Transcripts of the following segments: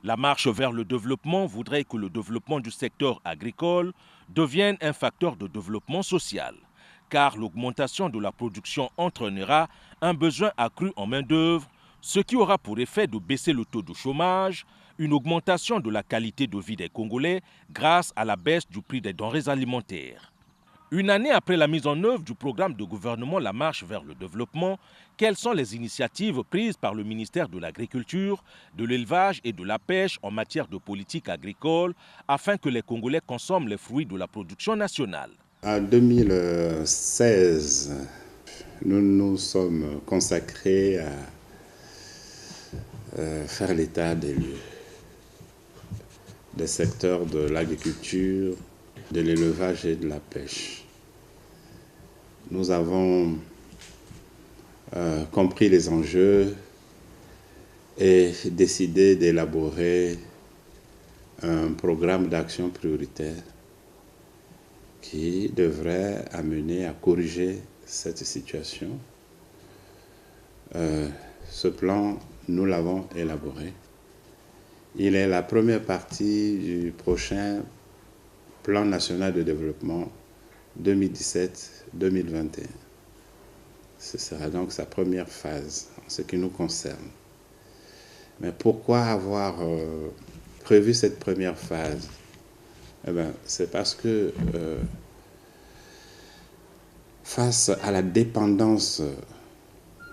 La marche vers le développement voudrait que le développement du secteur agricole devienne un facteur de développement social, car l'augmentation de la production entraînera un besoin accru en main-d'œuvre, ce qui aura pour effet de baisser le taux de chômage, une augmentation de la qualité de vie des Congolais grâce à la baisse du prix des denrées alimentaires. Une année après la mise en œuvre du programme de gouvernement La Marche vers le développement, quelles sont les initiatives prises par le ministère de l'Agriculture, de l'Élevage et de la Pêche en matière de politique agricole afin que les Congolais consomment les fruits de la production nationale? En 2016, nous nous sommes consacrés à faire l'état des lieux des secteurs de l'agriculture, de l'élevage et de la pêche. Nous avons compris les enjeux et décidé d'élaborer un programme d'action prioritaire qui devrait amener à corriger cette situation. Ce plan, nous l'avons élaboré. Il est la première partie du prochain plan national de développement 2017-2021. Ce sera donc sa première phase en ce qui nous concerne. Mais pourquoi avoir prévu cette première phase? Eh bien, c'est parce que face à la dépendance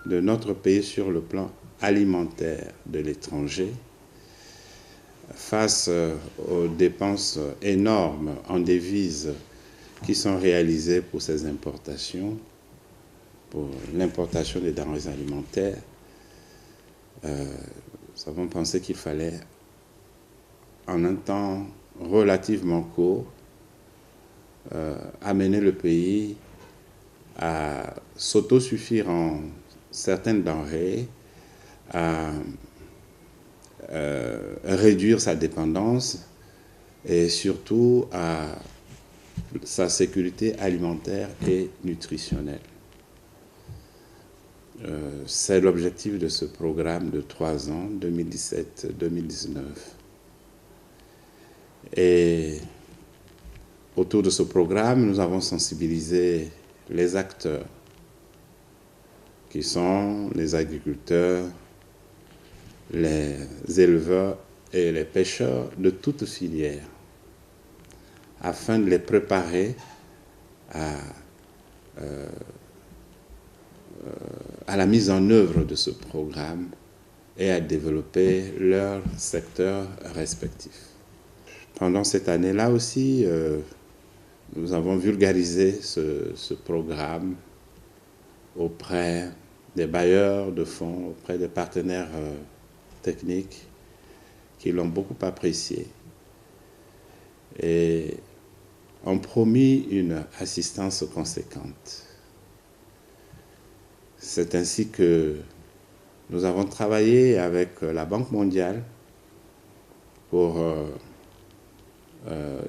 de notre pays sur le plan alimentaire de l'étranger, face aux dépenses énormes en devises qui sont réalisées pour ces importations, pour l'importation des denrées alimentaires, nous avons pensé qu'il fallait, en un temps relativement court, amener le pays à s'autosuffire en certaines denrées, à réduire sa dépendance et surtout à sa sécurité alimentaire et nutritionnelle. C'est l'objectif de ce programme de 3 ans, 2017-2019. Et autour de ce programme, nous avons sensibilisé les acteurs qui sont les agriculteurs, les éleveurs et les pêcheurs de toutes filières, afin de les préparer à la mise en œuvre de ce programme et à développer leurs secteurs respectifs. Pendant cette année-là aussi, nous avons vulgarisé ce programme auprès des bailleurs de fonds, auprès des partenaires techniques qui l'ont beaucoup apprécié et ont promis une assistance conséquente. C'est ainsi que nous avons travaillé avec la Banque mondiale pour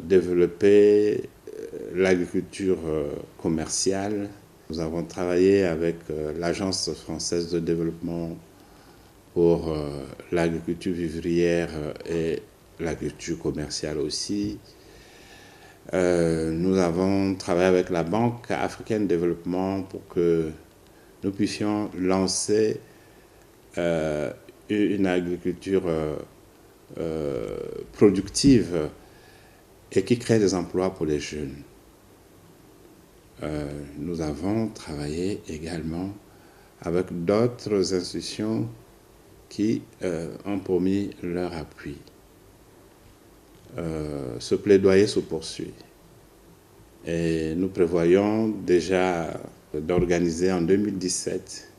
développer l'agriculture commerciale. Nous avons travaillé avec l'Agence française de développement pour l'agriculture vivrière et l'agriculture commerciale aussi. Nous avons travaillé avec la Banque africaine de développement pour que nous puissions lancer une agriculture productive et qui crée des emplois pour les jeunes. Nous avons travaillé également avec d'autres institutions qui ont promis leur appui. Ce plaidoyer se poursuit et nous prévoyons déjà d'organiser en 2017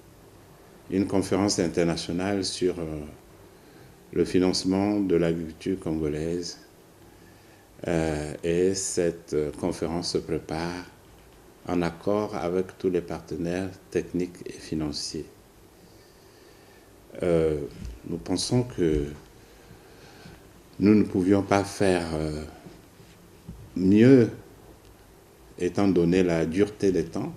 une conférence internationale sur le financement de l'agriculture congolaise et cette conférence se prépare en accord avec tous les partenaires techniques et financiers. Nous pensons que nous ne pouvions pas faire mieux étant donné la dureté des temps.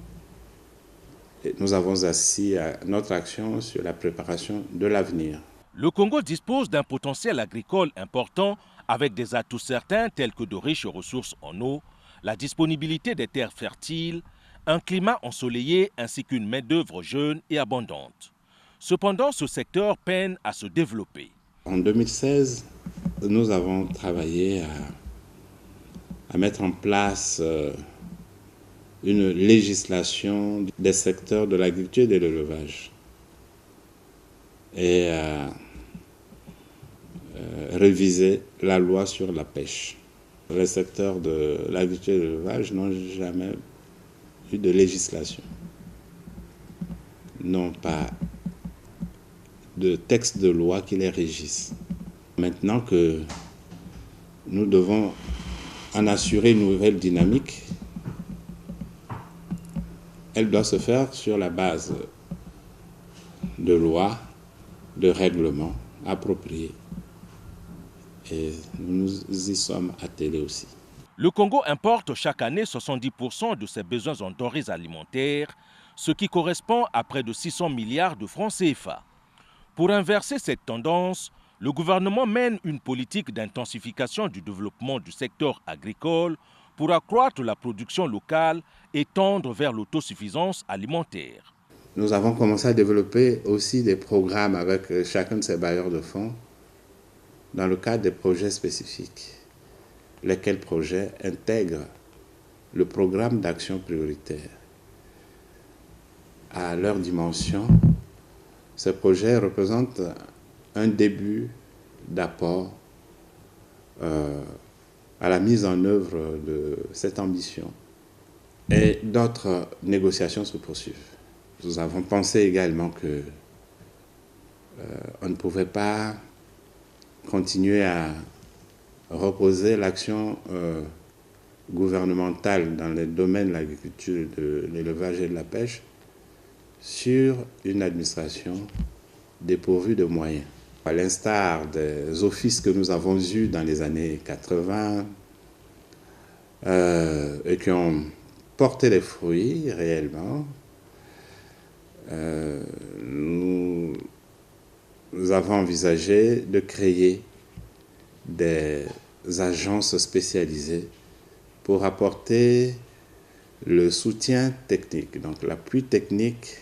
Et nous avons assis à notre action sur la préparation de l'avenir. Le Congo dispose d'un potentiel agricole important avec des atouts certains tels que de riches ressources en eau, la disponibilité des terres fertiles, un climat ensoleillé ainsi qu'une main-d'œuvre jeune et abondante. Cependant, ce secteur peine à se développer. En 2016, nous avons travaillé à mettre en place une législation des secteurs de l'agriculture et de l'élevage et réviser la loi sur la pêche. Les secteurs de l'agriculture et de l'élevage n'ont jamais eu de législation, n'ont pas de texte de loi qui les régisse. Maintenant que nous devons en assurer une nouvelle dynamique, elle doit se faire sur la base de lois, de règlements appropriés. Et nous y sommes attelés aussi. Le Congo importe chaque année 70% de ses besoins en denrées alimentaires, ce qui correspond à près de 600 milliards de francs CFA. Pour inverser cette tendance, le gouvernement mène une politique d'intensification du développement du secteur agricole pour accroître la production locale et tendre vers l'autosuffisance alimentaire. Nous avons commencé à développer aussi des programmes avec chacun de ces bailleurs de fonds dans le cadre des projets spécifiques, lesquels projets intègrent le programme d'action prioritaire. À leur dimension, ces projets représentent un début d'apport à la mise en œuvre de cette ambition. Et d'autres négociations se poursuivent. Nous avons pensé également que on ne pouvait pas continuer à reposer l'action gouvernementale dans les domaines de l'agriculture, de l'élevage et de la pêche sur une administration dépourvue de moyens. À l'instar des offices que nous avons eus dans les années 80 et qui ont porté des fruits réellement, nous avons envisagé de créer des agences spécialisées pour apporter le soutien technique, donc l'appui technique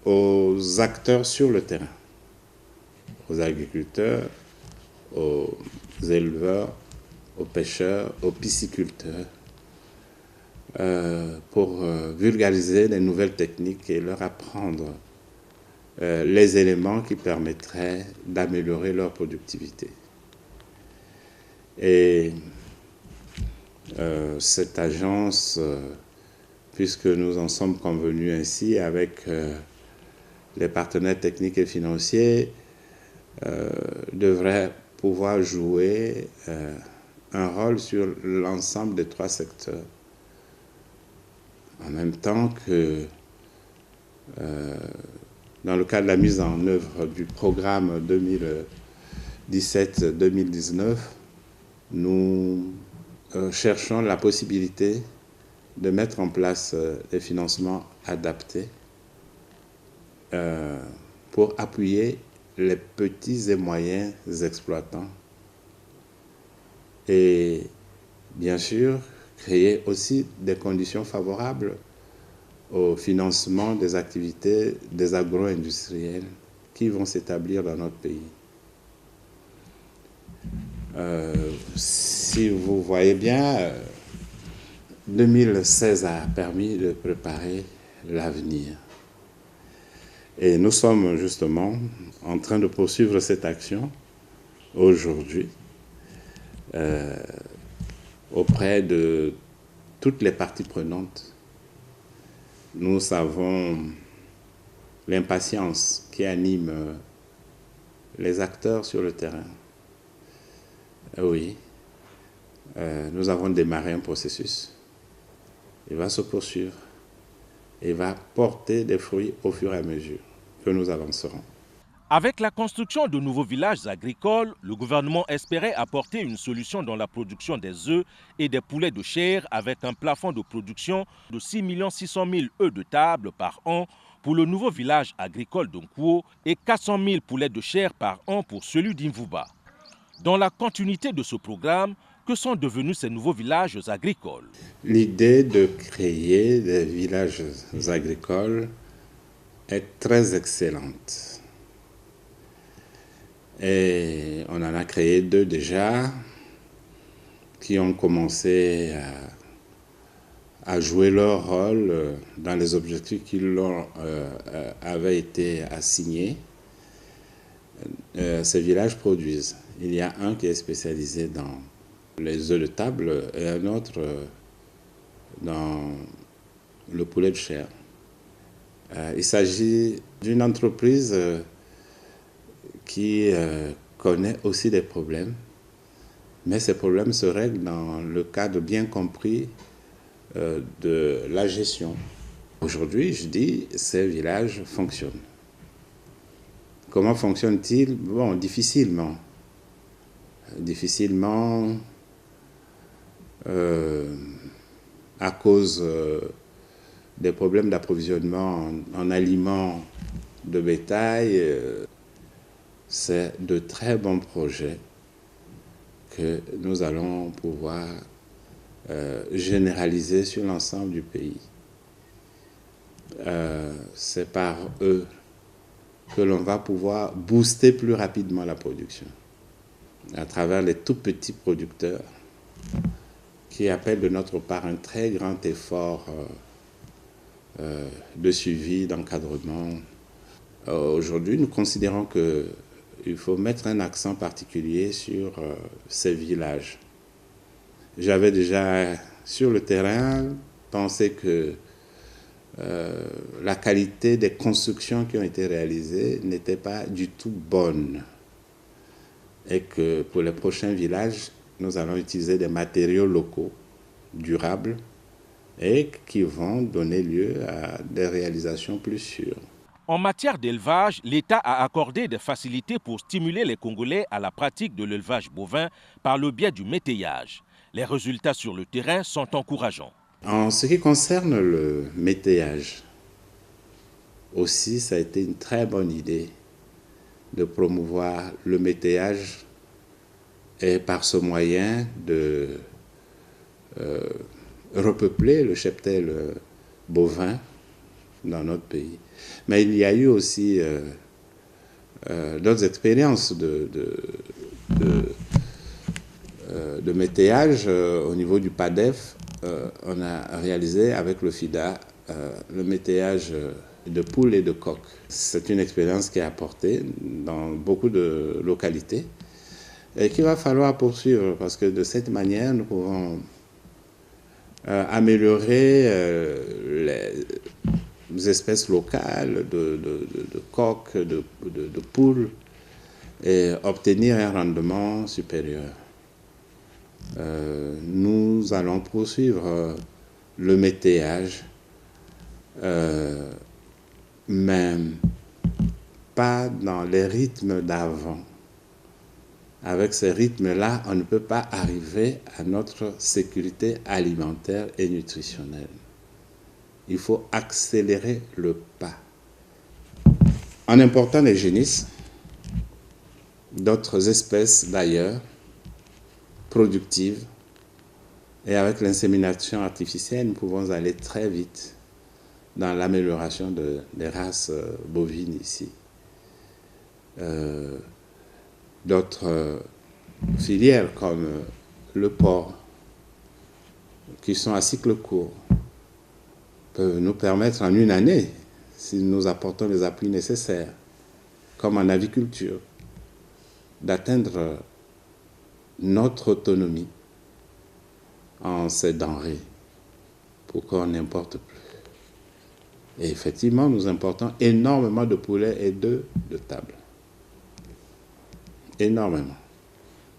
aux acteurs sur le terrain, aux agriculteurs, aux éleveurs, aux pêcheurs, aux pisciculteurs, pour vulgariser les nouvelles techniques et leur apprendre les éléments qui permettraient d'améliorer leur productivité. Et cette agence, puisque nous en sommes convenus ainsi avec les partenaires techniques et financiers, devrait pouvoir jouer un rôle sur l'ensemble des trois secteurs, en même temps que dans le cadre de la mise en œuvre du programme 2017-2019, nous cherchons la possibilité de mettre en place des financements adaptés pour appuyer les petits et moyens exploitants et bien sûr créer aussi des conditions favorables au financement des activités des agro-industriels qui vont s'établir dans notre pays. Si vous voyez bien, 2016 a permis de préparer l'avenir. Et nous sommes justement en train de poursuivre cette action aujourd'hui auprès de toutes les parties prenantes. Nous savons l'impatience qui anime les acteurs sur le terrain. Oui, nous avons démarré un processus. Il va se poursuivre et va porter des fruits au fur et à mesure que nous avancerons. Avec la construction de nouveaux villages agricoles, le gouvernement espérait apporter une solution dans la production des œufs et des poulets de chair avec un plafond de production de 6 600 000 œufs de table par an pour le nouveau village agricole d'Onkuo et 400 000 poulets de chair par an pour celui d'Imvuba. Dans la continuité de ce programme, que sont devenus ces nouveaux villages agricoles? L'idée de créer des villages agricoles est très excellente. Et on en a créé 2 déjà qui ont commencé à jouer leur rôle dans les objectifs qui leur avaient été assignés. Ces villages produisent. Il y a un qui est spécialisé dans les œufs de table et un autre dans le poulet de chair. Il s'agit d'une entreprise qui connaît aussi des problèmes, mais ces problèmes se règlent dans le cadre bien compris de la gestion. Aujourd'hui, je dis, ces villages fonctionnent. Comment fonctionnent-ils? Bon, difficilement. Difficilement à cause des problèmes d'approvisionnement en aliments de bétail. C'est de très bons projets que nous allons pouvoir généraliser sur l'ensemble du pays. C'est par eux que l'on va pouvoir booster plus rapidement la production à travers les tout petits producteurs qui appellent de notre part un très grand effort de suivi, d'encadrement. Aujourd'hui, nous considérons qu'il faut mettre un accent particulier sur ces villages. J'avais déjà sur le terrain pensé que la qualité des constructions qui ont été réalisées n'était pas du tout bonne et que pour les prochains villages, nous allons utiliser des matériaux locaux, durables et qui vont donner lieu à des réalisations plus sûres. En matière d'élevage, l'État a accordé des facilités pour stimuler les Congolais à la pratique de l'élevage bovin par le biais du métayage. Les résultats sur le terrain sont encourageants. En ce qui concerne le métayage, aussi ça a été une très bonne idée de promouvoir le métayage et par ce moyen de repeupler le cheptel bovin dans notre pays. Mais il y a eu aussi d'autres expériences de métayage au niveau du PADEF. On a réalisé avec le FIDA le métayage de poules et de coqs. C'est une expérience qui est apportée dans beaucoup de localités et qu'il va falloir poursuivre parce que de cette manière, nous pouvons améliorer les espèces locales de coqs, de poules et obtenir un rendement supérieur. Nous allons poursuivre le métayage, mais pas dans les rythmes d'avant. Avec ces rythmes-là, on ne peut pas arriver à notre sécurité alimentaire et nutritionnelle. Il faut accélérer le pas. En important les génisses, d'autres espèces d'ailleurs, productives, et avec l'insémination artificielle, nous pouvons aller très vite dans l'amélioration des races bovines ici. D'autres filières comme le porc, qui sont à cycle court, peuvent nous permettre en une année, si nous apportons les appuis nécessaires, comme en aviculture, d'atteindre notre autonomie en ces denrées pour qu'on n'importe plus. Et effectivement, nous importons énormément de poulets et d'œufs de table. Énormément.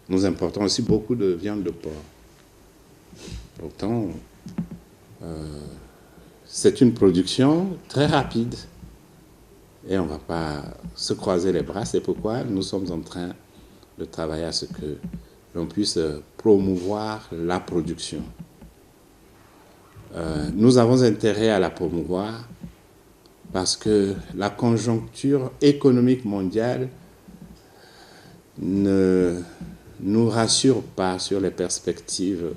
Nous importons aussi beaucoup de viande de porc. Pourtant, c'est une production très rapide. Et on ne va pas se croiser les bras. C'est pourquoi nous sommes en train de travailler à ce que l'on puisse promouvoir la production. Nous avons intérêt à la promouvoir parce que la conjoncture économique mondiale ne nous rassure pas sur les perspectives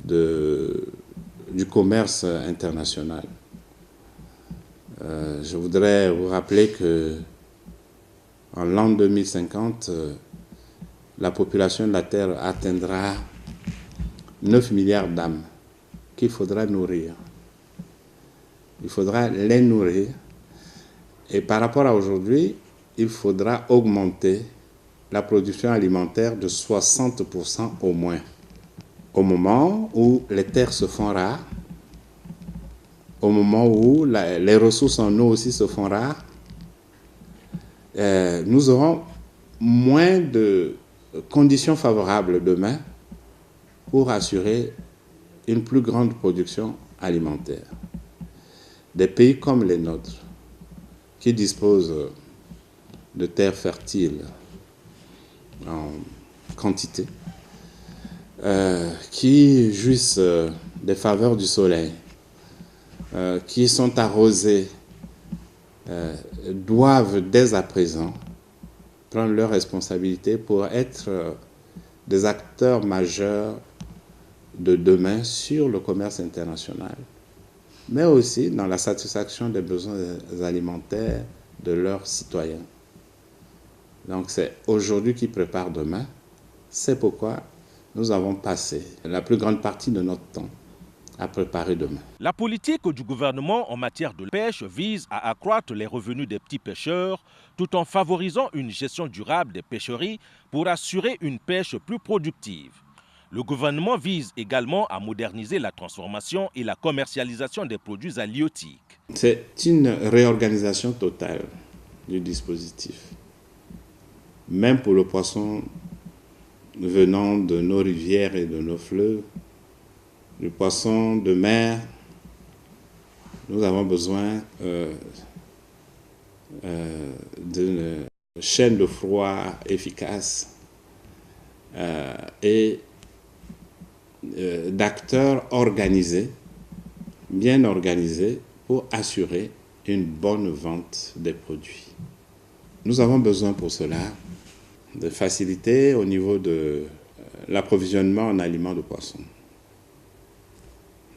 du commerce international. Je voudrais vous rappeler que en l'an 2050, la population de la Terre atteindra 9 milliards d'âmes qu'il faudra nourrir. Il faudra les nourrir. Et par rapport à aujourd'hui, il faudra augmenter la production alimentaire de 60% au moins. Au moment où les terres se font rares, au moment où les ressources en eau aussi se font rares, nous aurons moins de conditions favorables demain pour assurer une plus grande production alimentaire. Des pays comme les nôtres, qui disposent de terres fertiles en quantité, qui jouissent des faveurs du soleil, qui sont arrosés, doivent dès à présent prendre leurs responsabilités pour être des acteurs majeurs de demain sur le commerce international, mais aussi dans la satisfaction des besoins alimentaires de leurs citoyens. Donc c'est aujourd'hui qui prépare demain. C'est pourquoi nous avons passé la plus grande partie de notre temps à préparer demain. La politique du gouvernement en matière de pêche vise à accroître les revenus des petits pêcheurs tout en favorisant une gestion durable des pêcheries pour assurer une pêche plus productive. Le gouvernement vise également à moderniser la transformation et la commercialisation des produits halieutiques. C'est une réorganisation totale du dispositif. Même pour le poisson venant de nos rivières et de nos fleuves, le poisson de mer, nous avons besoin d'une chaîne de froid efficace et d'acteurs organisés, bien organisés, pour assurer une bonne vente des produits. Nous avons besoin pour cela de faciliter au niveau de l'approvisionnement en aliments de poissons.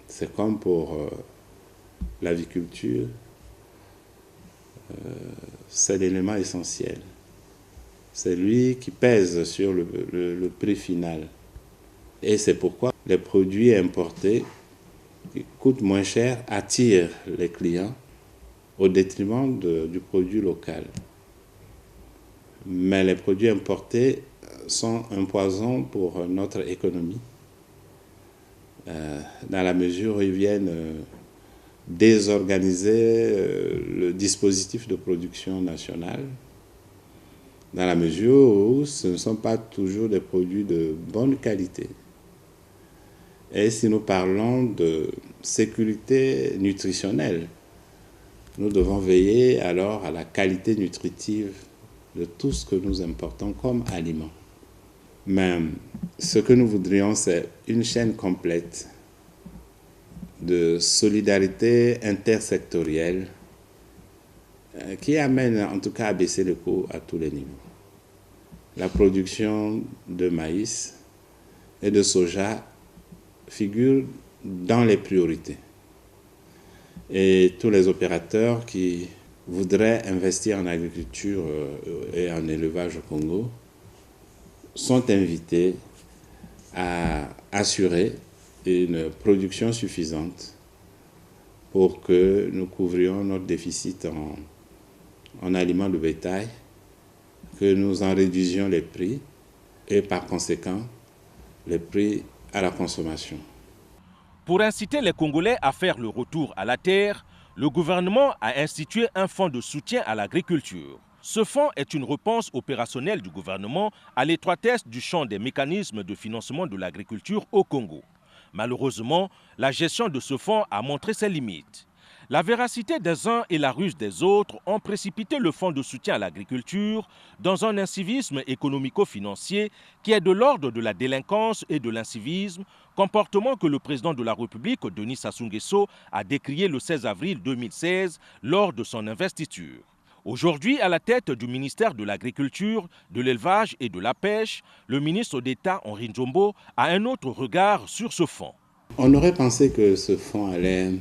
C'est comme pour l'aviculture, c'est l'élément essentiel. C'est lui qui pèse sur le prix final. Et c'est pourquoi les produits importés qui coûtent moins cher attirent les clients au détriment du produit local. Mais les produits importés sont un poison pour notre économie, dans la mesure où ils viennent désorganiser le dispositif de production nationale, dans la mesure où ce ne sont pas toujours des produits de bonne qualité. Et si nous parlons de sécurité nutritionnelle, nous devons veiller alors à la qualité nutritive de tout ce que nous importons comme aliments. Mais ce que nous voudrions, c'est une chaîne complète de solidarité intersectorielle qui amène en tout cas à baisser le coût à tous les niveaux. La production de maïs et de soja figure dans les priorités. Et tous les opérateurs qui voudraient investir en agriculture et en élevage au Congo sont invités à assurer une production suffisante pour que nous couvrions notre déficit en aliments de bétail, que nous en réduisions les prix et par conséquent les prix à la consommation. Pour inciter les Congolais à faire le retour à la terre, le gouvernement a institué un fonds de soutien à l'agriculture. Ce fonds est une réponse opérationnelle du gouvernement à l'étroitesse du champ des mécanismes de financement de l'agriculture au Congo. Malheureusement, la gestion de ce fonds a montré ses limites. La véracité des uns et la ruse des autres ont précipité le fonds de soutien à l'agriculture dans un incivisme économico-financier qui est de l'ordre de la délinquance et de l'incivisme, Comportement que le président de la République, Denis Sassou Nguesso, a décrié le 16 avril 2016 lors de son investiture. Aujourd'hui, à la tête du ministère de l'Agriculture, de l'Élevage et de la Pêche, le ministre d'État Henri Ndjombo a un autre regard sur ce fonds. On aurait pensé que ce fonds allait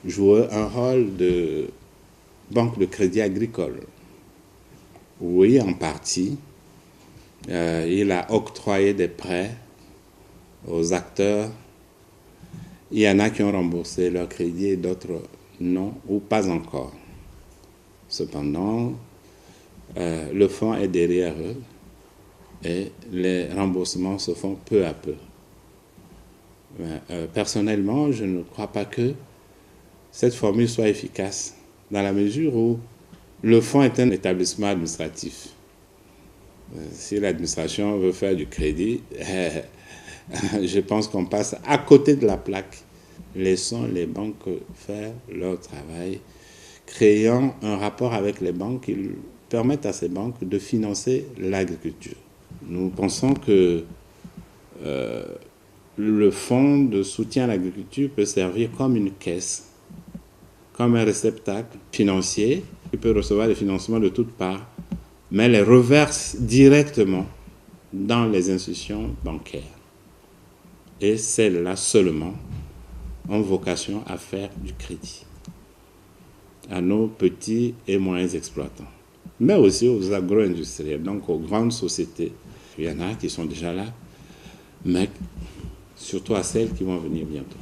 jouer un rôle de banque de crédit agricole. Oui, en partie. Il a octroyé des prêts aux acteurs. Il y en a qui ont remboursé leur crédit et d'autres non ou pas encore. Cependant, le fonds est derrière eux et les remboursements se font peu à peu. Personnellement, je ne crois pas que cette formule soit efficace dans la mesure où le fonds est un établissement administratif. Si l'administration veut faire du crédit, je pense qu'on passe à côté de la plaque. Laissons les banques faire leur travail, créant un rapport avec les banques qui permettent à ces banques de financer l'agriculture. Nous pensons que le fonds de soutien à l'agriculture peut servir comme une caisse, comme un réceptacle financier qui peut recevoir des financements de toutes parts, mais les reverse directement dans les institutions bancaires. Et celles-là seulement ont vocation à faire du crédit à nos petits et moyens exploitants, mais aussi aux agro-industriels, donc aux grandes sociétés. Il y en a qui sont déjà là, mais surtout à celles qui vont venir bientôt.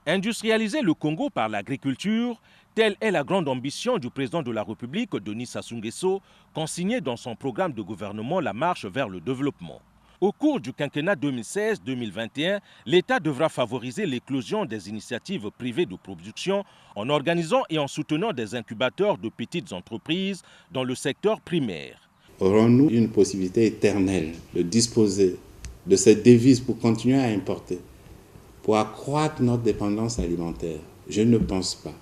Industrialiser le Congo par l'agriculture, telle est la grande ambition du président de la République, Denis Sassou Nguesso, consigné dans son programme de gouvernement La Marche vers le développement. Au cours du quinquennat 2016-2021, l'État devra favoriser l'éclosion des initiatives privées de production en organisant et en soutenant des incubateurs de petites entreprises dans le secteur primaire. Aurons-nous une possibilité éternelle de disposer de cette devise pour continuer à importer, pour accroître notre dépendance alimentaire? Je ne pense pas.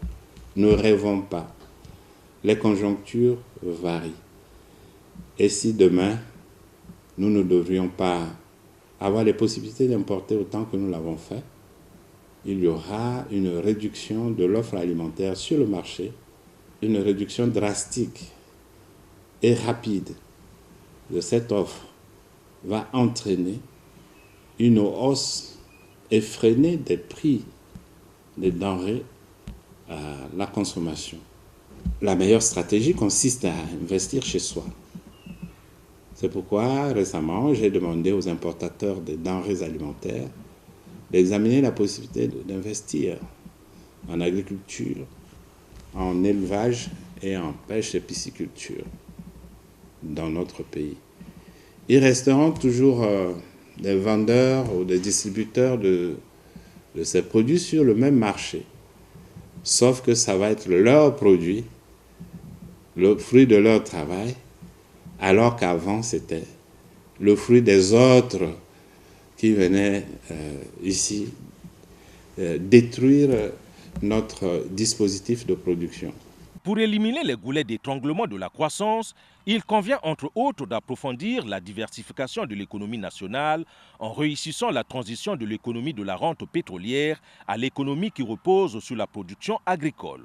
Ne rêvons pas. Les conjonctures varient. Et si demain, nous ne devrions pas avoir les possibilités d'importer autant que nous l'avons fait, il y aura une réduction de l'offre alimentaire sur le marché, une réduction drastique et rapide de cette offre va entraîner une hausse effrénée des prix des denrées à la consommation. La meilleure stratégie consiste à investir chez soi. C'est pourquoi récemment, j'ai demandé aux importateurs de denrées alimentaires d'examiner la possibilité d'investir en agriculture, en élevage et en pêche et pisciculture dans notre pays. Ils resteront toujours des vendeurs ou des distributeurs de ces produits sur le même marché, sauf que ça va être leur produit, le fruit de leur travail, alors qu'avant c'était le fruit des autres qui venaient ici détruire notre dispositif de production. Pour éliminer les goulets d'étranglement de la croissance, il convient entre autres d'approfondir la diversification de l'économie nationale en réussissant la transition de l'économie de la rente pétrolière à l'économie qui repose sur la production agricole.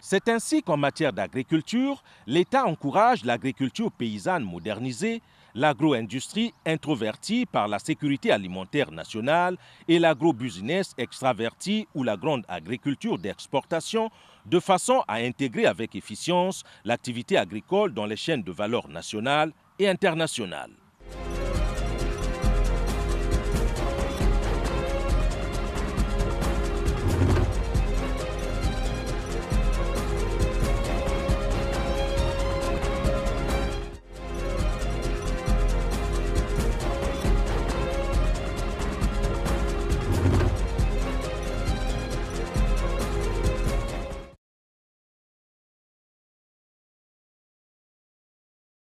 C'est ainsi qu'en matière d'agriculture, l'État encourage l'agriculture paysanne modernisée, l'agro-industrie introvertie par la sécurité alimentaire nationale et l'agro-business extraverti ou la grande agriculture d'exportation de façon à intégrer avec efficience l'activité agricole dans les chaînes de valeur nationales et internationales.